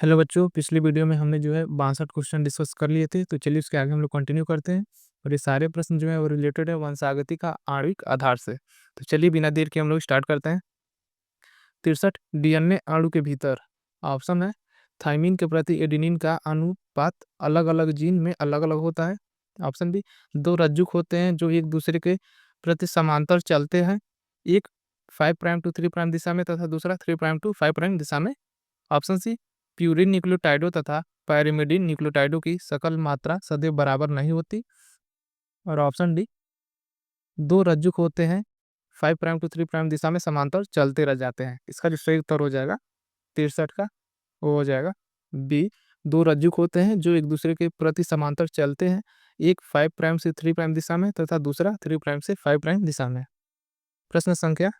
Hello बच्चों, पिछली video में हमने जो है 62 क्वेश्चन डिस्कस कर लिए थे। तो चलिए उसके आगे हम लोग कंटिन्यू करते हैं। और ये सारे प्रश्न जो है वो रिलेटेड है वंशागति का आणविक आधार से। तो चलिए बिना देर के हम लोग स्टार्ट करते हैं। 63 डीएनए अणु के भीतर ऑप्शन है थाइमिन के प्रति एडेनिन का अनुपात अलग अलग जीन में अलग अलग होता है। ऑप्शन बी दो रज्जुक होते हैं जो एक दूसरे के प्रति समांतर चलते हैं, एक 5 प्राइम टू 3 प्राइम दिशा में तथा दूसरा 3 प्राइम टू 5 प्राइम दिशा में। ऑप्शन सी प्यूरिन न्यूक्लियोटाइडों तथा पैरिमिडिन न्यूक्लियोटाइडों की सकल मात्रा सदैव बराबर नहीं होती। और ऑप्शन डी दो रज्जुक होते हैं 5 प्राइम टू 3 प्राइम दिशा में समांतर चलते रह जाते हैं। इसका जो सही उत्तर हो जाएगा 63 का, वो हो जाएगा बी। दो रज्जुक होते हैं जो एक दूसरे के प्रति समांतर चलते हैं, एक 5 प्राइम से 3 प्राइम दिशा में तथा दूसरा 3 प्राइम से 5 प्राइम दिशा में। प्रश्न संख्या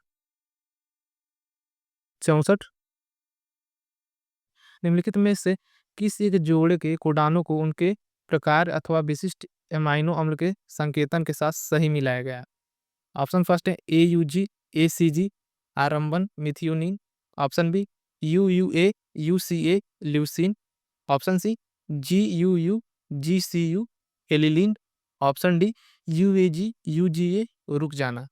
64, निम्नलिखित में से किस एक जोड़े के कोडानों को उनके प्रकार अथवा विशिष्ट एमाइनो अम्ल के संकेतन के साथ सही मिलाया गया। ऑप्शन फर्स्ट है AUG ACG आरम्बन methionine. Option B UUA UCA leucine. Option C GUU GCU alanine. Option D UAG UGA रुक जाना।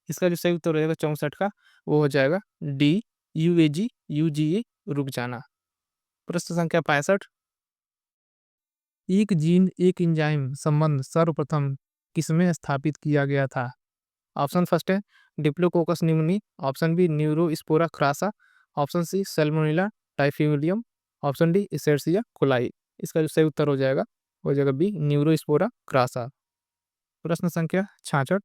इसका जो सही उत्तर रहेगा 64 का, वो हो जाएगा डी UAG UGA रुक जाना। प्रश्न संख्या 65, एक जीन एक एंजाइम संबंध सर्वप्रथम किसमें स्थापित किया गया था। ऑप्शन फर्स्ट है Diplococcus pneumoniae. Option B Neurospora crassa. Option C Salmonella typhimurium. Option D Escherichia coli. इसका जो सही उत्तर हो जाएगा बी न्यूरोस्पोरा क्रासा। प्रश्न संख्या 66,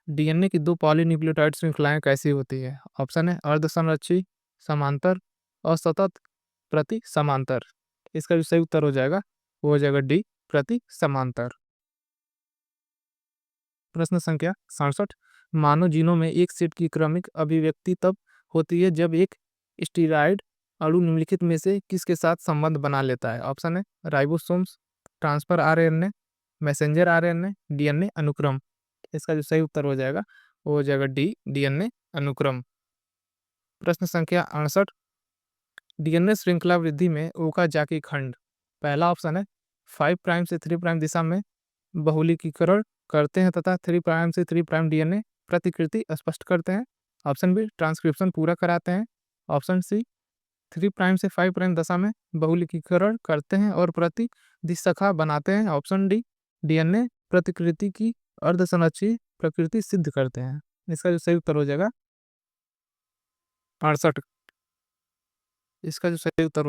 डीएनए की दो पॉलीन्यूक्लियोटाइड श्रृंखलाएं कैसी होती है। ऑप्शन है अर्ध संरक्षी, समांतर, असतत, प्रति समांतर। इसका जो सही उत्तर हो जाएगा डी प्रति समांतर। प्रश्न संख्या 67, मानव जीनों में एक सेट की क्रमिक अभिव्यक्ति तब होती है जब एक स्टीरॉयड अणु निम्नलिखित में से किसके साथ संबंध बना लेता है। ऑप्शन है ribosomes, transfer RNA, messenger RNA, DNA अनुक्रम। इसका जो सही उत्तर वो हो जाएगा डी डीएनए अनुक्रम। प्रश्न संख्या 68, डीएनए श्रृंखला वृद्धि में ओकाजाकी खंड। पहला ऑप्शन है 5 प्राइम से 3 प्राइम दिशा में बहुलकीकरण करते हैं तथा 3 प्राइम से 3 प्राइम डीएनए प्रतिकृति स्पष्ट करते हैं। ऑप्शन बी ट्रांसक्रिप्शन पूरा कराते हैं। ऑप्शन सी 3 प्राइम से 5 प्राइम दशा में बहुलकीकरण करते हैं और प्रति दिशाखा बनाते हैं। ऑप्शन डी डीएनए प्रतिकृति की अर्धसंरक्षी प्रकृति सिद्ध करते हैं। इसका जो सही उत्तर हो जाएगा 68। इसका जो सही उत्तर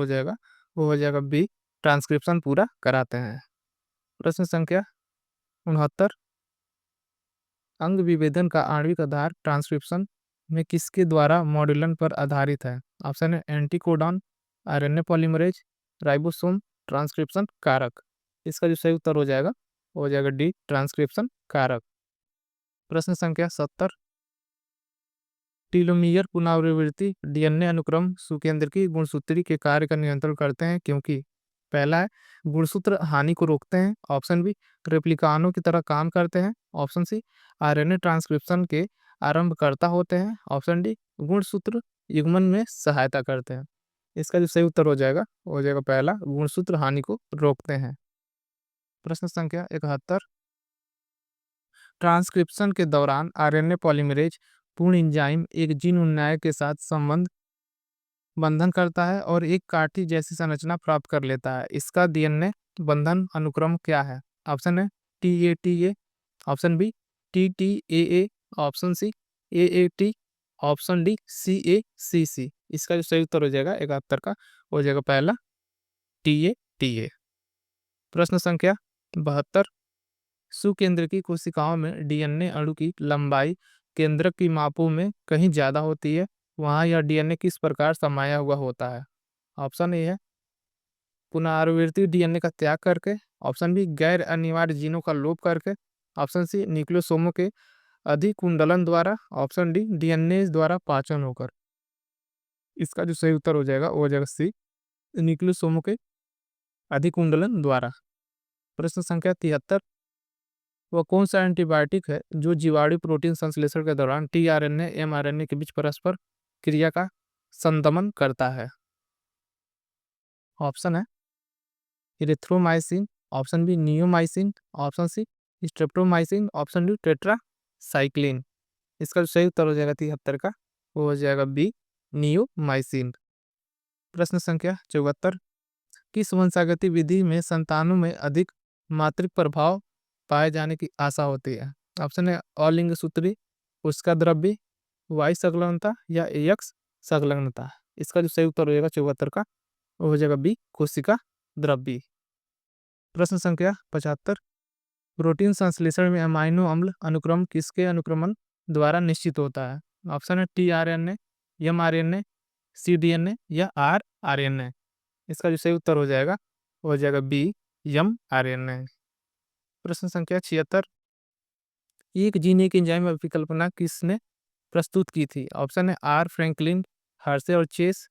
वो हो जाएगा बी ट्रांसक्रिप्शन पूरा कराते हैं। प्रश्न संख्या 69, अंग विभेदन का आणविक आधार ट्रांसक्रिप्शन में किसके द्वारा मॉड्यूलन पर आधारित है। ऑप्शन है anticodon, RNA polymerase, ribosome, transcription कारक। इसका जो सही उत्तर हो जाएगा डी ट्रांसक्रिप्शन कारक। प्रश्न संख्या 70, टीलोमियर पुनरावृत्ति डीएनए अनुक्रम सुकेंद्रकी गुणसूत्री के कार्य का नियंत्रण करते हैं क्योंकि पहला है गुणसूत्र हानि को रोकते हैं। ऑप्शन बी रेप्लिकानों की तरह काम करते हैं। ऑप्शन सी आरएनए ट्रांसक्रिप्शन के आरंभकर्ता होते हैं। ऑप्शन डी गुणसूत्र युग्मन में सहायता करते हैं। इसका जो सही उत्तर हो जाएगा पहला गुणसूत्र हानि को रोकते हैं। प्रश्न संख्या 71, ट्रांसक्रिप्शन के दौरान आरएनए पॉलीमरेज पूर्ण एंजाइम एक जीन उन्नयन के साथ संबंध बंधन करता है और एक काठी जैसी संरचना प्राप्त कर लेता है। इसका डीएनए बंधन अनुक्रम क्या है। ऑप्शन है TATA, option B TTAA, option C AAT, option D CACC। इसका जो सही उत्तर हो जाएगा 71 का, हो जाएगा पहला TATA। प्रश्न संख्या 72, सुकेंद्र की कोशिकाओं में डीएनए अणु की लंबाई केंद्रक की मापों में कहीं ज्यादा होती है, वहां यह डीएनए किस प्रकार समाया हुआ होता है। ऑप्शन ए है पुनरावृत्ति डीएनए का त्याग करके। ऑप्शन बी गैर अनिवार्य जीनों का लोप करके। ऑप्शन सी न्यूक्लियोसोमों के अधिकुंडलन द्वारा। ऑप्शन डी डीएनए द्वारा पाचन होकर। इसका जो सही उत्तर हो जाएगा सी न्यूक्लियोसोमों के अधिकुंडलन द्वारा। प्रश्न संख्या 73, वह कौन सा एंटीबायोटिक है जो जीवाणु प्रोटीन संश्लेषण के दौरान टीआरएनए एमआरएनए के बीच परस्पर क्रिया का संदमन करता है। ऑप्शन है erythromycin, option B neomycin, option C streptomycin, option D tetracycline. इसका जो सही उत्तर हो जाएगा 73 का, वो हो जाएगा बी नियोमाइसिन। प्रश्न संख्या 74, किस वंशागति विधि में संतानों में अधिक मातृक प्रभाव पाए जाने की आशा होती है? ऑप्शन है अलिंग सूत्री, उसका द्रव्य, वाई संलग्नता या एक्स संलग्नता। इसका जो सही उत्तर हो जाएगा 74 का, वो हो जाएगा बी कोशिका द्रव्य। प्रश्न संख्या 75, प्रोटीन संश्लेषण में अमाइनो अम्ल अनुक्रम किसके अनुक्रमण द्वारा निश्चित होता है? ऑप्शन है टीआरएनए, एमआरएनए, सीडीएनए या आरआरएनए। इसका जो सही उत्तर हो जाएगा वो हो जाएगा बी एमआरएनए। प्रश्न संख्या 76, एक जीन एक एंजाइम अभिकल्पना किसने प्रस्तुत की थी? ऑप्शन है आर फ्रैंकलिन, हर्शे और Chase,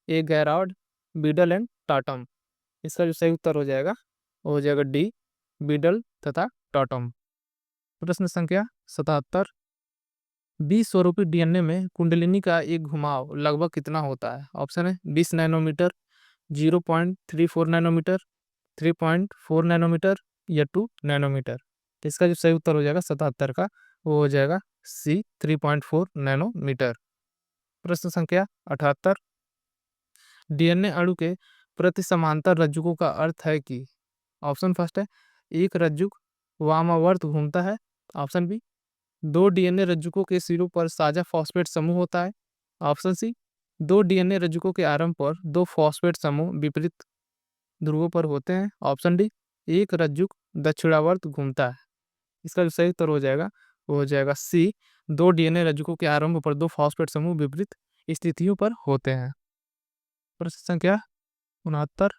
A Garrod, Beadle and Tatum. इसका जो सही उत्तर हो जाएगा वो हो जाएगा डी बीडल तथा टाटम। प्रश्न संख्या 77, 20 स्वरूपी डीएनए में कुंडलिनी का एक घुमाव लगभग कितना होता है? ऑप्शन है 20 नैनोमीटर, 0.34 नैनोमीटर, 3.4 नैनोमीटर या 2 नैनोमीटर। तो इसका जो सही उत्तर हो जाएगा 77 का, वो हो जाएगा सी 3.4 नैनोमीटर। प्रश्न संख्या 78, डीएनए अणु के प्रति समांतर रज्जुकों का अर्थ है कि? ऑप्शन फर्स्ट है एक रज्जुक वामावर्त घूमता है, ऑप्शन बी दो डीएनए रज्जुकों के सिरों पर साझा फॉस्फेट समूह होता है, ऑप्शन सी दो डीएनए रज्जुकों के आरंभ पर दो फॉस्फेट समूह विपरीत ध्रुवों पर होते हैं, ऑप्शन डी एक रज्जुक दक्षिणावर्त घूमता है। इसका जो सही उत्तर हो जाएगा वो हो जाएगा सी दो डीएनए रज्जुकों के आरंभ पर दो फॉस्फेट समूह विपरीत स्थितियों पर होते हैं। प्रश्न संख्या 69,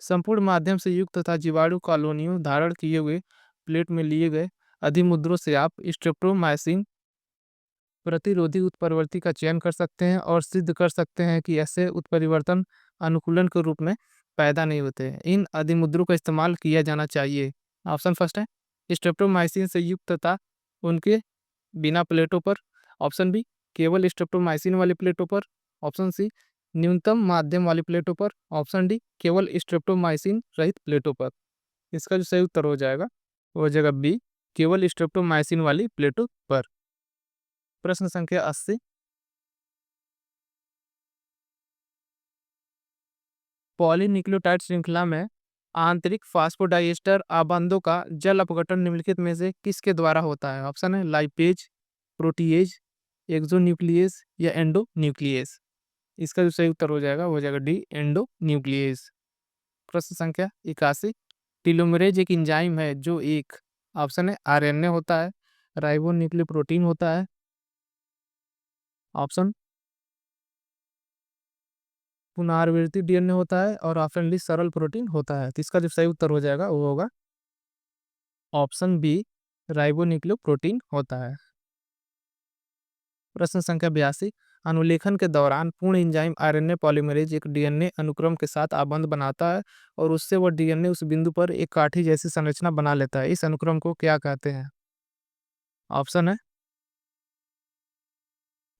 संपूर्ण माध्यम से युक्त तथा जीवाणु कॉलोनियों धारण किए हुए प्लेट में लिए गए अधिमुद्रों से आप स्ट्रेप्टोमाइसिन प्रतिरोधी उत्परिवर्ती का चयन कर सकते हैं और सिद्ध कर सकते हैं कि ऐसे उत्परिवर्तन अनुकूलन के रूप में पैदा नहीं होते हैं। इन अधिमुद्रों का इस्तेमाल किया जाना चाहिए। ऑप्शन फर्स्ट है स्ट्रेप्टोमाइसिन से युक्त तथा उनके बिना प्लेटों पर, ऑप्शन बी केवल स्ट्रेप्टोमाइसिन वाली प्लेटों पर, ऑप्शन सी न्यूनतम माध्यम वाली प्लेटों पर, ऑप्शन डी केवल स्ट्रेप्टोमाइसिन रहित प्लेटों पर। इसका जो सही उत्तर हो जाएगा वो हो जाएगा बी केवल स्ट्रेप्टोमाइसिन वाली प्लेटों पर। प्रश्न संख्या 80, पॉलीन्यूक्लियोटाइड श्रृंखला में आंतरिक फास्फोडाइएस्टर आबंधों का जल अपघटन निम्नलिखित में से किसके द्वारा होता है? ऑप्शन है लाइपेज, प्रोटीएज, एक्सोन्यूक्लियस या एंडोन्यूक्लियस। इसका जो सही उत्तर हो जाएगा वो हो जाएगा डी एंडोन्यूक्लियस। प्रश्न संख्या 81, टीलोमरेज एक एंजाइम है जो एक, ऑप्शन है आरएनए होता है, राइबोन्यूक्लियोप्रोटीन होता है, ऑप्शन पुनरावृत्ति डीएनए होता है और ऑप्शन डी सरल प्रोटीन होता है। तो इसका जो सही उत्तर हो जाएगा वो होगा ऑप्शन बी राइबोन्यूक्लियोप्रोटीन होता है। प्रश्न संख्या 82, अनुलेखन के दौरान पूर्ण एंजाइम आरएनए पॉलीमरेज एक डीएनए अनुक्रम के साथ आबंध बनाता है और उससे वह डीएनए उस बिंदु पर एक काठी जैसी संरचना बना लेता है। इस अनुक्रम को क्या कहते हैं? ऑप्शन है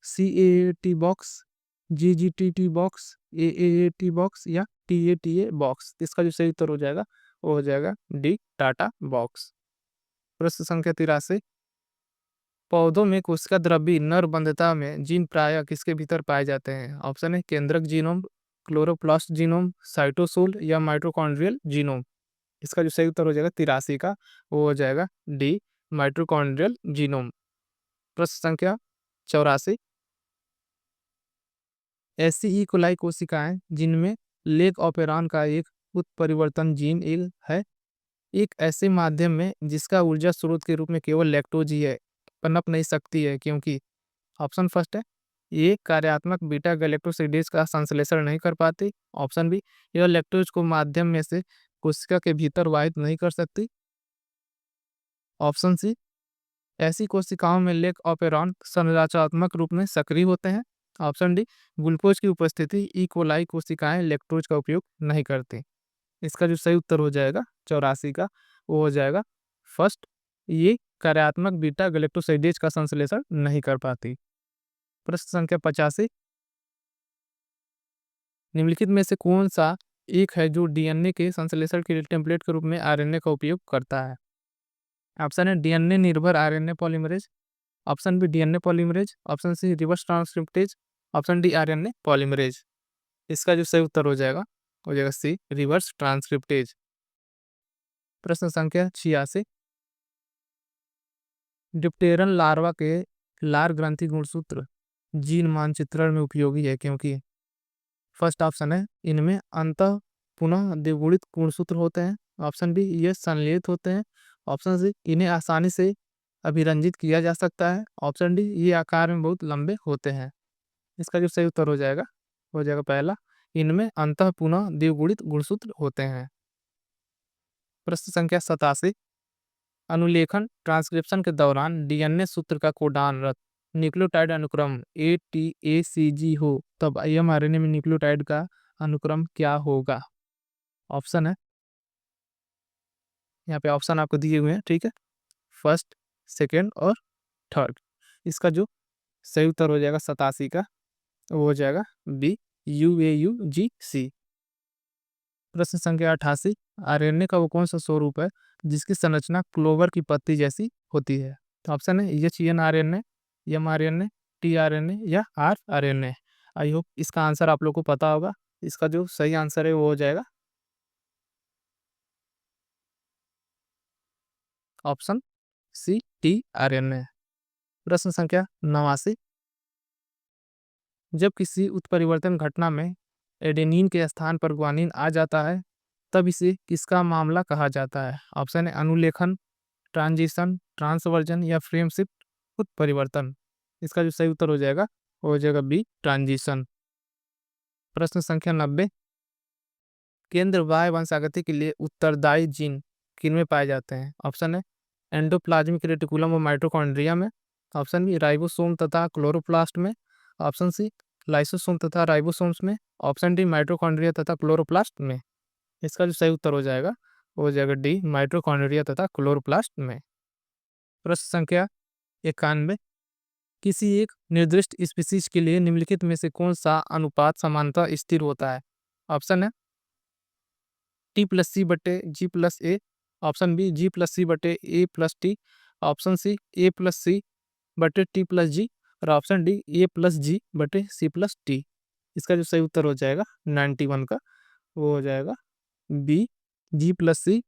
CAAT box, GGTT box, AAAT box या TATA बॉक्स। इसका जो सही उत्तर हो जाएगा वो हो जाएगा डी टाटा बॉक्स। प्रश्न संख्या 83, पौधों में कोशिका द्रव्य नर बंधता में जीन प्रायः किसके भीतर पाए जाते हैं? ऑप्शन है केंद्रक जीनोम, क्लोरोप्लास्ट जीनोम, साइटोसोल या माइटोकॉन्ड्रियल जीनोम। इसका जो सही उत्तर हो जाएगा 83 का, वो हो जाएगा डी माइटोकॉन्ड्रियल जीनोम। प्रश्न संख्या 84, ऐसी ई कोलाई कोशिकाएं जिनमें लेग ऑपेरॉन का एक उत्परिवर्तन जीन एल है एक ऐसे माध्यम में जिसका ऊर्जा स्रोत के रूप में केवल लैक्टोज ही है, पनप नहीं सकती है क्योंकि? ऑप्शन फर्स्ट है ये कार्यात्मक बीटा गैलेक्टोसिडेज का संश्लेषण नहीं कर पाती, ऑप्शन बी यह लैक्टोज को माध्यम में से कोशिका के भीतर वाहित नहीं कर सकती, ऑप्शन सी ऐसी कोशिकाओं में लेग ऑपेरॉन संरचनात्मक रूप में सक्रिय होते हैं, ऑप्शन डी ग्लूकोज की उपस्थिति ई कोलाई कोशिकाएं लैक्टोज का उपयोग नहीं करती। इसका जो सही उत्तर हो जाएगा 84 का, वो हो जाएगा फर्स्ट, ये कार्यात्मक बीटा गैलेक्टोसिडेज का संश्लेषण नहीं कर पाती। प्रश्न संख्या 85, निम्नलिखित में से कौन सा एक है जो डीएनए के संश्लेषण के लिए टेम्पलेट के रूप में आरएनए का उपयोग करता है? ऑप्शन है डीएनए निर्भर RNA polymerase, option B DNA polymerase, option C reverse transcriptase, option D RNA polymerase. इसका जो सही उत्तर हो जाएगा सी रिवर्स ट्रांसक्रिप्टेज। प्रश्न संख्या 86, डिप्टेरन लार्वा के लार ग्रंथि गुणसूत्र जीन मानचित्रण में उपयोगी है क्योंकि फर्स्ट ऑप्शन है इनमें अंतः पुनः द्विगुणित गुणसूत्र होते हैं, ऑप्शन बी ये संलेलित होते हैं, ऑप्शन सी इन्हें आसानी से अभिरंजित किया जा सकता है, ऑप्शन डी ये आकार में बहुत लंबे होते हैं। इसका जो सही उत्तर हो जाएगा पहला, इनमें अंतः पुनः द्विगुणित गुणसूत्र होते हैं। प्रश्न संख्या 87, अनुलेखन ट्रांसक्रिप्शन के दौरान डीएनए सूत्र का कोडान रत न्यूक्लियोटाइड अनुक्रम ATACG हो तब mRNA में न्यूक्लियोटाइड का अनुक्रम क्या होगा? ऑप्शन है यहाँ पे, ऑप्शन आपको दिए हुए हैं, ठीक है, फर्स्ट, सेकेंड और थर्ड। इसका जो सही उत्तर हो जाएगा 87 का, वो हो जाएगा बी UAUGC। प्रश्न संख्या 88, आरएनए का वो कौन सा स्वरूप है जिसकी संरचना क्लोवर की पत्ती जैसी होती है? तो ऑप्शन है HNRNA, mRNA, tRNA या rRNA। आई होप इसका आंसर आप लोग को पता होगा। इसका जो सही आंसर है वो हो जाएगा ऑप्शन सी tRNA। प्रश्न संख्या 89, जब किसी उत्परिवर्तन घटना में एडेनिन के स्थान पर ग्वानिन आ जाता है तब इसे किसका मामला कहा जाता है? ऑप्शन है अनुलेखन, ट्रांजिशन, ट्रांसवर्जन या फ्रेम शिफ्ट उत्परिवर्तन। इसका जो सही उत्तर हो जाएगा बी ट्रांजिशन। प्रश्न संख्या 90, केंद्र बाह्य वंशागति के लिए उत्तरदायी जीन किनमें पाए जाते हैं? ऑप्शन है एंडोप्लाज्मिक रेटिकुलम और माइटोकॉन्ड्रिया में, ऑप्शन बी राइबोसोम तथा क्लोरोप्लास्ट में, ऑप्शन सी लाइसोसोम तथा राइबोसोम्स में, ऑप्शन डी माइटोकॉन्ड्रिया तथा क्लोरोप्लास्ट में। इसका जो सही उत्तर हो जाएगा डी माइटोकॉन्ड्रिया तथा क्लोरोप्लास्ट में। प्रश्न संख्या 91, किसी एक निर्दिष्ट स्पीसीज के लिए निम्नलिखित में से कौन सा अनुपात समानतः स्थिर होता है? ऑप्शन है T+C/G+A, option B G+C/A+T, option C A+C/T+G और ऑप्शन डी A+G/C+T। इसका जो सही उत्तर हो जाएगा 91 का, वो हो जाएगा बी G+C/A+T।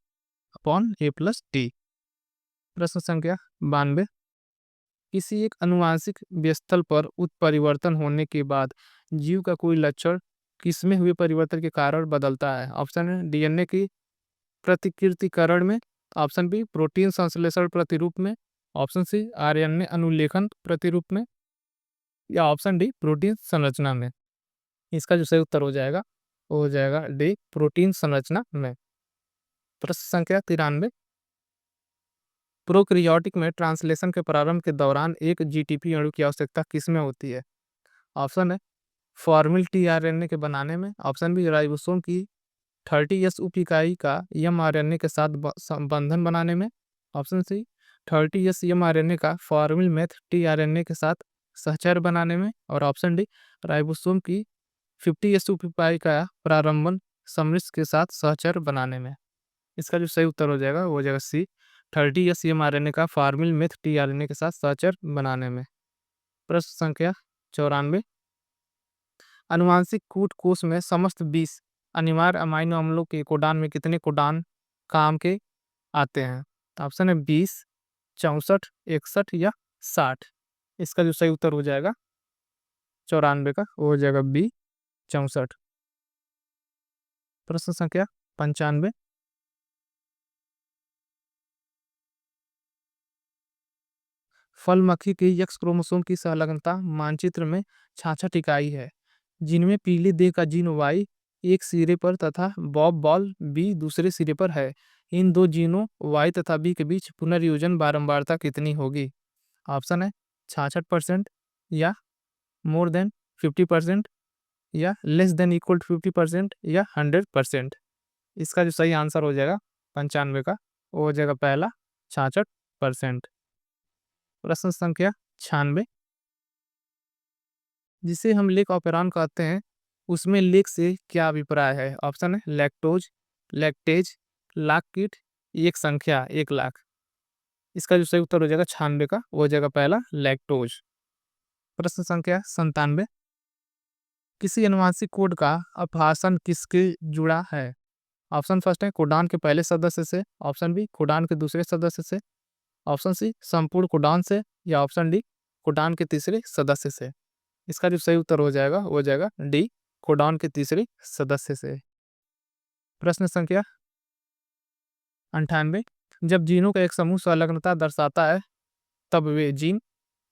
प्रश्न संख्या 92, किसी एक अनुवांशिक व्यवस्थल पर उत्परिवर्तन होने के बाद जीव का कोई लक्षण किसमें हुए परिवर्तन के कारण बदलता है? ऑप्शन है डीएनए की प्रतिकृतिकरण में, ऑप्शन बी प्रोटीन संश्लेषण प्रतिरूप में, ऑप्शन सी आरएनए अनुलेखन प्रतिरूप में या ऑप्शन डी प्रोटीन संरचना में। इसका जो सही उत्तर हो जाएगा डी प्रोटीन संरचना में। प्रश्न संख्या 93, प्रोकैरियोटिक में ट्रांसलेशन के प्रारंभ के दौरान एक जीटीपी अणु की आवश्यकता किसमें होती है? ऑप्शन है फॉर्मिल टीआरएनए के बनाने में, ऑप्शन बी राइबोसोम की 30S उप इकाई का mRNA के साथ बंधन बनाने में, ऑप्शन सी 30S mRNA का फॉर्मिल मेथ tRNA के साथ सहचर बनाने में और ऑप्शन डी राइबोसोम की 50S उप इकाई का प्रारंभन समृद्ध के साथ सहचर बनाने में। इसका जो सही उत्तर हो जाएगा सी 30S mRNA का फॉर्मिल मेथ tRNA के साथ सहचर बनाने में। प्रश्न संख्या 94, अनुवांशिक कूट कोष में समस्त 20 अनिवार्य अमीनो अम्लों के कोडान में कितने कोडान काम के आते हैं? ऑप्शन है 20, 64, 61 या 60। इसका जो सही उत्तर हो जाएगा 94 का, वो हो जाएगा बी 64। प्रश्न संख्या 95, फल मक्खी के एक्स क्रोमोसोम की संलग्नता मानचित्र में 66 इकाई है, जिनमें पीले देह का जीन वाई एक सिरे पर तथा बॉब बॉल बी दूसरे सिरे पर है। इन दो जीनों वाई तथा बी के बीच पुनर्योजन बारंबारता कितनी होगी? ऑप्शन है 66% या मोर देन 50% या लेस देन इक्वल टू 50% या 100%। इसका जो सही आंसर हो जाएगा 95 का, वो हो जाएगा पहला 66%। प्रश्न संख्या 96, जिसे हम लेक ऑपेरॉन कहते हैं, उसमें लेख से क्या अभिप्राय है? ऑप्शन है लैक्टोज, लैक्टेज, लाख कीट, एक संख्या 1 लाख। इसका जो सही उत्तर हो जाएगा 96 का, वो हो जाएगा पहला लैक्टोज। प्रश्न संख्या 97, किसी अनुवांशिक कोड का अपहासन किसके जुड़ा है? ऑप्शन फर्स्ट है कोडान के पहले सदस्य से, ऑप्शन बी कोडान के दूसरे सदस्य से, ऑप्शन सी संपूर्ण कोडान से, या ऑप्शन डी कोडान के तीसरे सदस्य से। इसका जो सही उत्तर हो जाएगा वो हो जाएगा डी कोडान के तीसरे सदस्य से। प्रश्न संख्या 98, जब जीनों का एक समूह संलग्नता दर्शाता है तब वे जीन,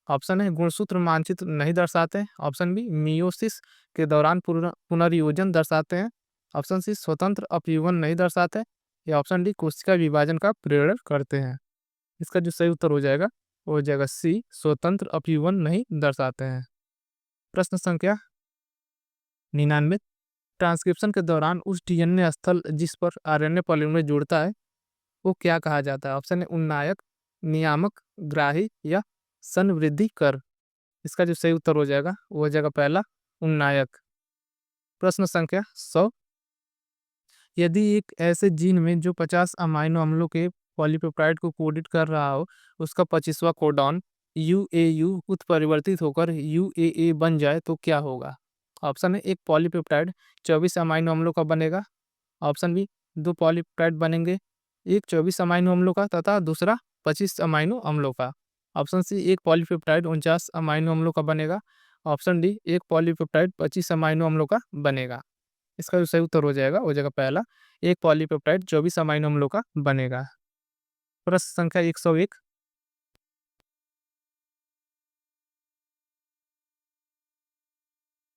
ऑप्शन है गुणसूत्र मानचित्र नहीं दर्शाते, ऑप्शन बी मियोसिस के दौरान पुनर्योजन दर्शाते हैं, ऑप्शन सी स्वतंत्र अपयूहन नहीं दर्शाते, या ऑप्शन डी कोशिका विभाजन का प्रेरण करते हैं। इसका जो सही उत्तर हो जाएगा वो हो जाएगा सी स्वतंत्र अपयूहन नहीं दर्शाते हैं। प्रश्न संख्या 99, ट्रांसक्रिप्शन के दौरान उस डीएनए स्थल जिस पर आरएनए पॉलीमरेज जुड़ता है वो क्या कहा जाता है? ऑप्शन है उन्नायक, नियामक, ग्राही, या संवृद्धि कर। इसका जो सही उत्तर हो जाएगा वो हो जाएगा पहला उन्नायक। प्रश्न संख्या 100, यदि एक ऐसे जीन में जो 50 अमाइनो अम्लों के पॉलीपेप्टाइड को कोडित कर रहा हो उसका 25वां कोडॉन यूएयू उत्परिवर्तित होकर यूएए बन जाए तो क्या होगा? ऑप्शन है एक पॉलीपेप्टाइड 24 अमाइनो अम्लों का बनेगा, ऑप्शन बी 2 पॉलीपेप्टाइड बनेंगे, एक 24 अमाइनो अम्लों का तथा दूसरा 25 अमाइनो अम्लों का, ऑप्शन सी एक पॉलीपेप्टाइड 49 अमाइनो अम्लों का बनेगा, ऑप्शन डी एक पॉलीपेप्टाइड 25 अमाइनो अम्लों का बनेगा। इसका जो सही उत्तर हो जाएगा वो जगह पहला एक पॉलीपेप्टाइड 24 अमाइनो अम्लों का बनेगा। प्रश्न संख्या 101,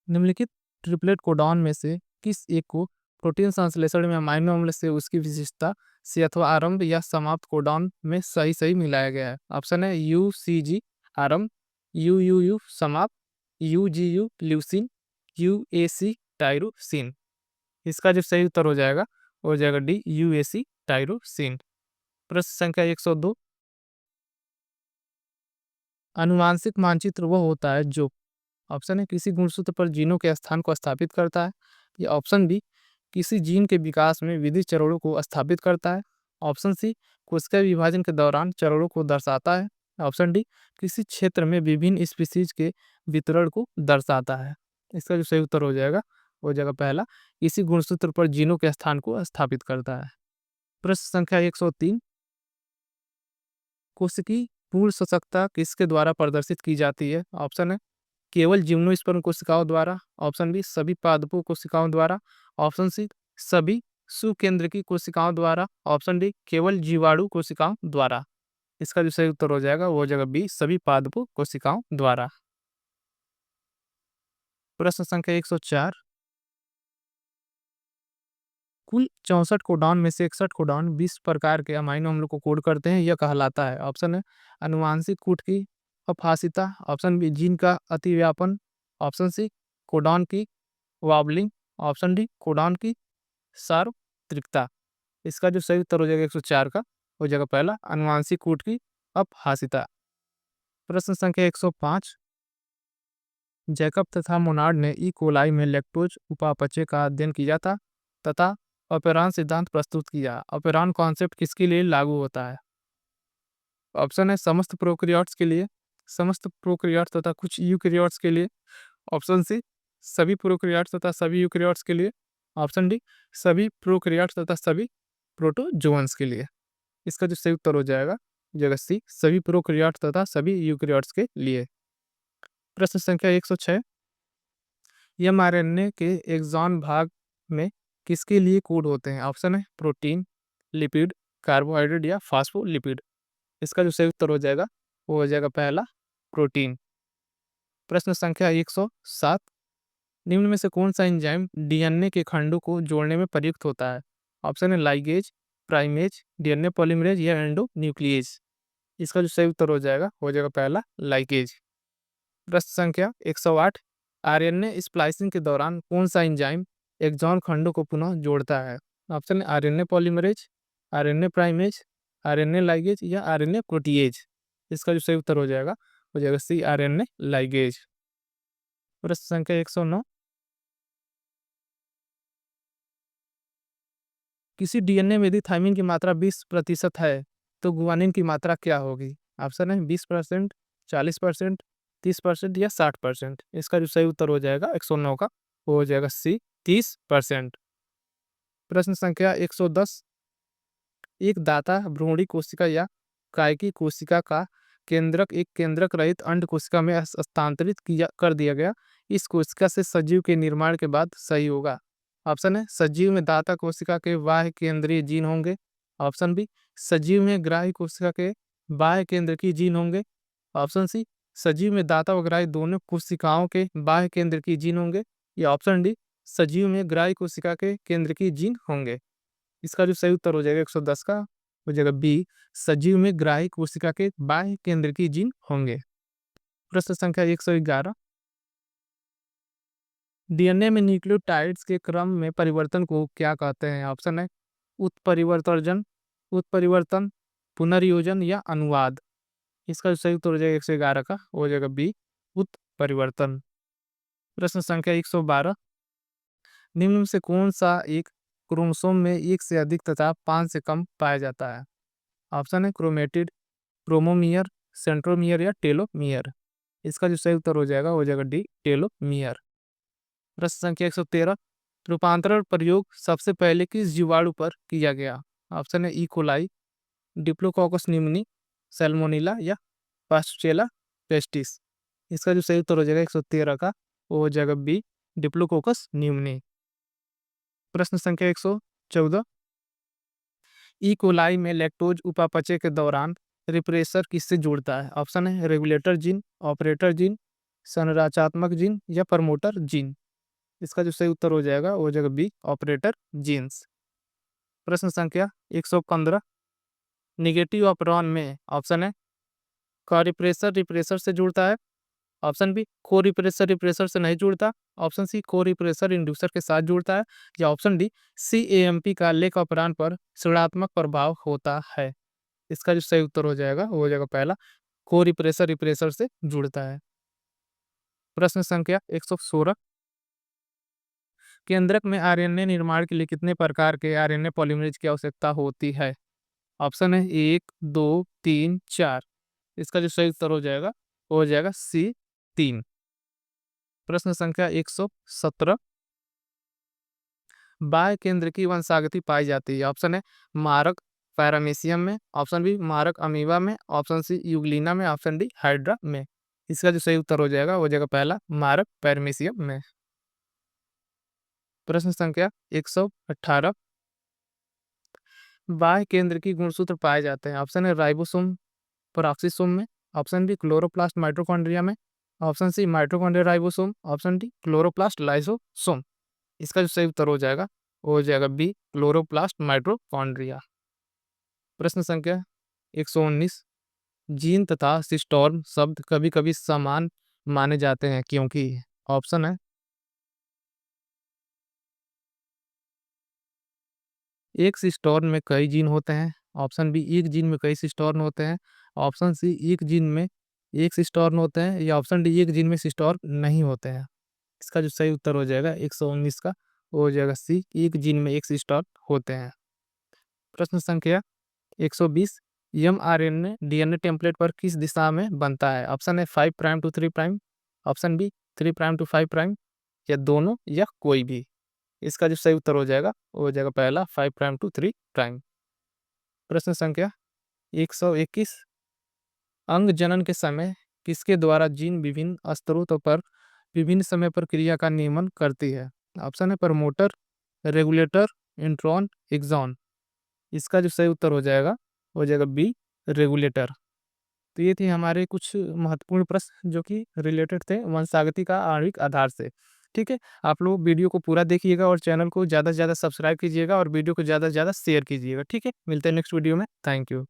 निम्नलिखित ट्रिपलेट कोडॉन में से किस एक को प्रोटीन संश्लेषण में अमाइनो अम्ल से उसकी विशिष्टता से अथवा आरंभ या समाप्त कोडॉन में सही सही मिलाया गया है? ऑप्शन है यू सी जी आरंभ, यू यू यू समाप्त, U G U leucine, U A C tyrosine. इसका जो सही उत्तर हो जाएगा वो हो जाएगा D U A C tyrosine. प्रश्न संख्या 102, अनुवांशिक मानचित्र वह होता है जो, ऑप्शन है किसी गुणसूत्र पर जीनों के स्थान को स्थापित करता है, या ऑप्शन बी किसी जीन के विकास में विविध चरणों को स्थापित करता है, ऑप्शन सी कोशिका विभाजन के दौरान चरणों को दर्शाता है, ऑप्शन डी किसी क्षेत्र में विभिन्न स्पीसीज के वितरण को दर्शाता है। इसका जो सही उत्तर हो जाएगा वो हो जाएगा पहला किसी गुणसूत्र पर जीनों के स्थान को स्थापित करता है। प्रश्न संख्या 103, कोशिकी पूर्ण सशक्तता किसके द्वारा प्रदर्शित की जाती है? ऑप्शन है केवल जिम्नोस्पर्म कोशिकाओं द्वारा, ऑप्शन बी सभी पादपों कोशिकाओं द्वारा, ऑप्शन सी सभी सुकेंद्रकी कोशिकाओं द्वारा, ऑप्शन डी केवल जीवाणु कोशिकाओं द्वारा। इसका जो सही उत्तर हो जाएगा वो हो जाएगा बी सभी पादपों कोशिकाओं द्वारा। प्रश्न संख्या 104, कुल 64 कोडॉन में से 61 कोडॉन 20 प्रकार के अमाइनो अम्लों को कोड करते हैं, यह कहलाता है? ऑप्शन है अनुवांशिक कूट की अपहासिता, ऑप्शन बी जीन का अतिव्यापन, ऑप्शन सी कोडॉन की वाबलिंग, ऑप्शन डी कोडॉन की सार्वत्रिकता। इसका जो सही उत्तर हो जाएगा 104 का हो जाएगा पहला अनुवांशिक कूट की अपहासिता। प्रश्न संख्या 105, जैकब तथा मोनार्ड ने ई कोलाई में लैक्टोज उपापचय का अध्ययन किया था तथा ऑपेरान सिद्धांत प्रस्तुत किया। ऑपेरान कॉन्सेप्ट किसके लिए लागू होता है? ऑप्शन है समस्त प्रोकैरियोट्स के लिए, समस्त प्रोकैरियोट्स तथा कुछ यूकैरियोट्स के लिए, ऑप्शन सी सभी प्रोकैरियोट्स तथा सभी यूकैरियोट्स के लिए, ऑप्शन डी सभी प्रोकैरियोट्स तथा सभी प्रोटोजोअन्स के लिए। इसका जो सही उत्तर हो जाएगा जगह सी सभी प्रोकैरियोट्स तथा सभी यूकैरियोट्स के लिए। प्रश्न संख्या 106, एमआरएनए के एक्सॉन भाग में किसके लिए कोड होते हैं? ऑप्शन है प्रोटीन, लिपिड, कार्बोहाइड्रेट, या फास्फोलिपिड। इसका जो सही उत्तर हो जाएगा वो हो जाएगा पहला प्रोटीन। प्रश्न संख्या 107, निम्न में से कौन सा एंजाइम डीएनए के खंडों को जोड़ने में प्रयुक्त होता है? ऑप्शन है लाइगेज, प्राइमेज, डीएनए पॉलीमरेज, या एंडोन्यूक्लिएज। इसका जो सही उत्तर हो जाएगा पहला लाइगेज। प्रश्न संख्या 108, आरएनए स्प्लाइसिंग के दौरान कौन सा एंजाइम एक्सॉन खंडों को पुनः जोड़ता है? ऑप्शन है RNA polymerase, RNA primase, RNA ligase, या आरएनए प्रोटीएज। इसका जो सही उत्तर हो जाएगा सी आरएनए लाइगेज। प्रश्न संख्या 109, किसी डीएनए में यदि थायमिन की मात्रा 20% है तो गुआनिन की मात्रा क्या होगी? ऑप्शन है 20%, 40%, 30% या 60%। इसका जो सही उत्तर हो जाएगा 109 का, वो हो जाएगा सी, 30%। प्रश्न संख्या 110। एक दाता भ्रूणी कोशिका या कायकी कोशिका का केंद्रक एक केंद्रक रहित अंड कोशिका में हस्तांतरित किया कर दिया गया। इस कोशिका से सजीव के निर्माण के बाद सही होगा। ऑप्शन है सजीव में दाता कोशिका के बाह्य केंद्रीय जीन होंगे। ऑप्शन बी सजीव में ग्राही कोशिका के बाह्य केंद्र की जीन होंगे। ऑप्शन सी सजीव में दाता व ग्राही दोनों कोशिकाओं के बाह्य केंद्र की जीन होंगे। या ऑप्शन डी सजीव में ग्राही कोशिका के केंद्र की जीन होंगे। इसका जो सही उत्तर हो जाएगा 110 का, हो जाएगा बी, सजीव में ग्राही कोशिका के बाह्य केंद्र की जीन होंगे। प्रश्न संख्या 111। डीएनए में न्यूक्लियोटाइड्स के क्रम में परिवर्तन को क्या कहते हैं? ऑप्शन है उत्परिवर्तन, उत्परिवर्तन, पुनर्योजन या अनुवाद। इसका जो सही उत्तर हो जाएगा 111 का, हो जाएगा बी, उत्परिवर्तन। प्रश्न संख्या 112। निम्न में से कौन सा एक क्रोमोसोम में एक से अधिक तथा 5 से कम पाया जाता है? ऑप्शन है क्रोमेटिड, क्रोमोमियर, सेंट्रोमियर या टेलोमियर। इसका जो सही उत्तर हो जाएगा डी, टेलोमियर। प्रश्न संख्या 113। रूपांतरण प्रयोग सबसे पहले किस जीवाणु पर किया गया? ऑप्शन है ई कोलाई, डिप्लोकोकस निमनी, सैल्मोनेला या पास्चुरेला पेस्टिस। इसका जो सही उत्तर हो जाएगा 113 का, वो हो जाएगा बी, डिप्लोकोकस निमनी। प्रश्न संख्या 114। ई कोलाई में लैक्टोज उपापचय के दौरान रिप्रेसर किससे जुड़ता है? ऑप्शन है रेगुलेटर जीन, ऑपरेटर जीन, संरचनात्मक जीन या प्रमोटर जीन। इसका जो सही उत्तर हो जाएगा वो हो जाएगा बी, ऑपरेटर जीन्स। प्रश्न संख्या 115। निगेटिव अपरॉन में ऑप्शन है का रिप्रेसर रिप्रेसर से जुड़ता है। ऑप्शन बी को रिप्रेसर रिप्रेसर से नहीं जुड़ता। ऑप्शन सी को रिप्रेसर इंड्यूसर के साथ जुड़ता है। या ऑप्शन डी CAMP का लेक ऑपरान पर ऋणात्मक प्रभाव होता है। इसका जो सही उत्तर हो जाएगा वो हो जाएगा पहला, को रिप्रेसर रिप्रेसर से जुड़ता है। प्रश्न संख्या 116। केंद्रक में आरएनए निर्माण के लिए कितने प्रकार के आरएनए पॉलीमरेज की आवश्यकता होती है? ऑप्शन है 1, 2, 3, 4। इसका जो सही उत्तर हो जाएगा वो हो जाएगा सी, 3। प्रश्न संख्या 117। बाह्य केंद्र की वंशागति पाई जाती है। ऑप्शन है मारक पैरामीशियम में, ऑप्शन बी मारक अमीबा में, ऑप्शन सी यूग्लिना में, ऑप्शन डी हाइड्रा में। इसका जो सही उत्तर हो जाएगा वो जाएगा पहला, मारक पैरामीशियम में। प्रश्न संख्या 118। बाह्य केंद्र की गुणसूत्र पाए जाते हैं। ऑप्शन है राइबोसोम पेरोक्सिसोम में, ऑप्शन बी क्लोरोप्लास्ट माइटोकॉन्ड्रिया में, option C mitochondria ribosome, option D chloroplast lysosome. इसका जो सही उत्तर हो जाएगा वो हो जाएगा बी, क्लोरोप्लास्ट माइटोकॉन्ड्रिया। प्रश्न संख्या 119। जीन तथा सिस्टोर्म शब्द कभी कभी समान माने जाते हैं क्योंकि। ऑप्शन है एक सिस्टोर्न में कई जीन होते हैं। ऑप्शन बी एक जीन में कई सिस्टोर्न होते हैं। ऑप्शन सी एक जीन में एक सिस्टोर्न होते हैं। या ऑप्शन डी एक जीन में सिस्टोर्न नहीं होते हैं। इसका जो सही उत्तर हो जाएगा 119 का, वो हो जाएगा सी, एक जीन में एक सिस्टोर्न होते हैं। प्रश्न संख्या 120। mRNA डीएनए टेम्पलेट पर किस दिशा में बनता है? ऑप्शन है 5 prime to 3 prime, option B 3 prime to 5 prime, या दोनों या कोई भी। इसका जो सही उत्तर हो जाएगा वो हो जाएगा पहला, 5 प्राइम टू 3 प्राइम। प्रश्न संख्या 121। अंग जनन के समय किसके द्वारा जीन विभिन्न स्तरों पर विभिन्न समय पर क्रिया का नियमन करती है? ऑप्शन है प्रमोटर, रेगुलेटर, इंट्रॉन, एक्सॉन। इसका जो सही उत्तर हो जाएगा बी, रेगुलेटर। तो ये थे हमारे कुछ महत्वपूर्ण प्रश्न जो कि रिलेटेड थे वंशागति का आणविक आधार से। ठीक है, आप लोग वीडियो को पूरा देखिएगा और चैनल को ज़्यादा से ज़्यादा सब्सक्राइब कीजिएगा और वीडियो को ज़्यादा से ज़्यादा शेयर कीजिएगा। ठीक है, मिलते हैं नेक्स्ट वीडियो में। Thank you.